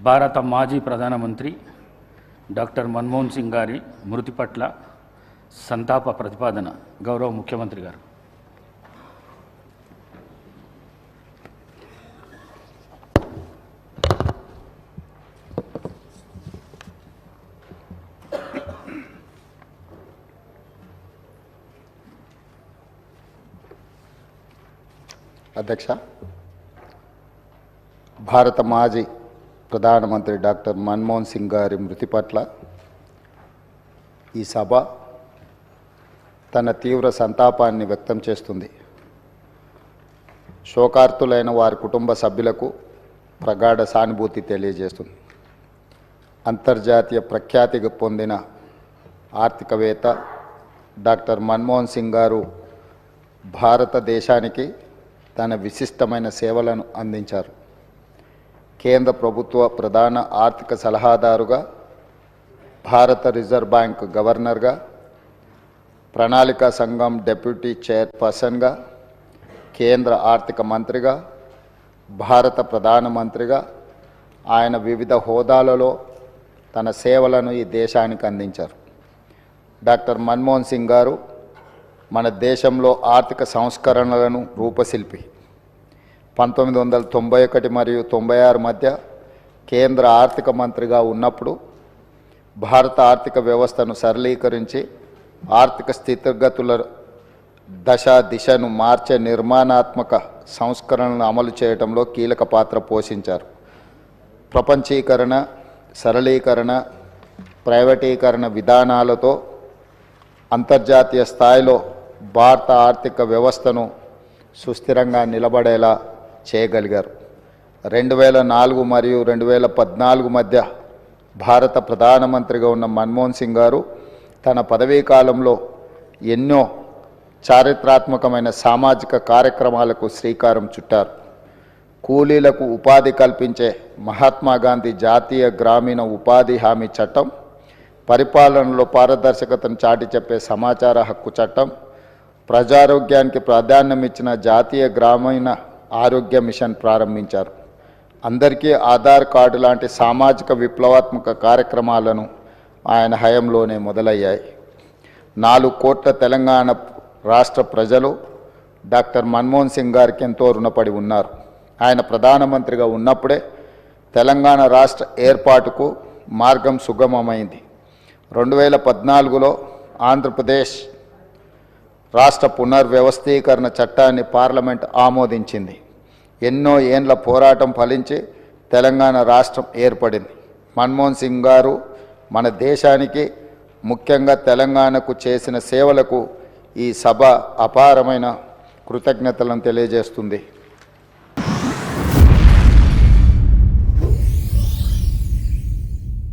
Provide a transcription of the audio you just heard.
భారత మాజీ ప్రధానమంత్రి డాక్టర్ మన్మోహన్ సింగ్ గారి మృతి పట్ల సంతాప ప్రతిపాదన గౌరవ ముఖ్యమంత్రి గారు. అధ్యక్ష, భారత మాజీ ప్రధానమంత్రి డాక్టర్ మన్మోహన్ సింగ్ గారి మృతి పట్ల ఈ సభ తన తీవ్ర సంతాపాన్ని వ్యక్తం చేస్తుంది. శోకార్తులైన వారి కుటుంబ సభ్యులకు ప్రగాఢ సానుభూతి తెలియజేస్తుంది. అంతర్జాతీయ ప్రఖ్యాతి పొందిన ఆర్థికవేత్త డాక్టర్ మన్మోహన్ సింగ్ గారు భారతదేశానికి తన విశిష్టమైన సేవలను అందించారు. కేంద్ర ప్రభుత్వ ప్రధాన ఆర్థిక సలహాదారుగా, భారత రిజర్వ్ బ్యాంక్ గవర్నర్గా, ప్రణాళికా సంఘం డెప్యూటీ చైర్పర్సన్గా, కేంద్ర ఆర్థిక మంత్రిగా, భారత ప్రధానమంత్రిగా ఆయన వివిధ హోదాలలో తన సేవలను ఈ దేశానికి అందించారు. డాక్టర్ మన్మోహన్ సింగ్ గారు మన దేశంలో ఆర్థిక సంస్కరణలను రూపశిల్పి. 1991 మరియు 96 మధ్య కేంద్ర ఆర్థిక మంత్రిగా ఉన్నప్పుడు భారత ఆర్థిక వ్యవస్థను సరళీకరించి ఆర్థిక స్థితిగతుల దిశను మార్చే నిర్మాణాత్మక సంస్కరణలను అమలు చేయడంలో కీలక పాత్ర పోషించారు. ప్రపంచీకరణ, సరళీకరణ, ప్రైవేటీకరణ విధానాలతో అంతర్జాతీయ స్థాయిలో భారత ఆర్థిక వ్యవస్థను సుస్థిరంగా నిలబడేలా చేయగలిగారు. 2004 మరియు 2014 మధ్య భారత ప్రధానమంత్రిగా ఉన్న మన్మోహన్ సింగ్ గారు తన పదవీ కాలంలో ఎన్నో చారిత్రాత్మకమైన సామాజిక కార్యక్రమాలకు శ్రీకారం చుట్టారు. కూలీలకు ఉపాధి కల్పించే మహాత్మా గాంధీ జాతీయ గ్రామీణ ఉపాధి హామీ చట్టం, పరిపాలనలో పారదర్శకతను చాటి చెప్పే సమాచార హక్కు చట్టం, ప్రజారోగ్యానికి ప్రాధాన్యం ఇచ్చిన జాతీయ గ్రామీణ ఆరోగ్య మిషన్ ప్రారంభించారు. అందరికీ ఆధార్ కార్డు లాంటి సామాజిక విప్లవాత్మక కార్యక్రమాలను ఆయన హయాంలోనే మొదలయ్యాయి. 4 కోట్ల తెలంగాణ రాష్ట్ర ప్రజలు డాక్టర్ మన్మోహన్ సింగ్ గారికి ఎంతో రుణపడి ఉన్నారు. ఆయన ప్రధానమంత్రిగా ఉన్నప్పుడే తెలంగాణ రాష్ట్ర ఏర్పాటుకు మార్గం సుగమమైంది. 2014లో ఆంధ్రప్రదేశ్ రాష్ట్ర పునర్వ్యవస్థీకరణ చట్టాన్ని పార్లమెంట్ ఆమోదించింది. ఎన్నో ఏండ్ల పోరాటం ఫలించి తెలంగాణ రాష్ట్రం ఏర్పడింది. మన్మోహన్ సింగ్ గారు మన దేశానికి, ముఖ్యంగా తెలంగాణకు చేసిన సేవలకు ఈ సభ అపారమైన కృతజ్ఞతలను తెలియజేస్తుంది.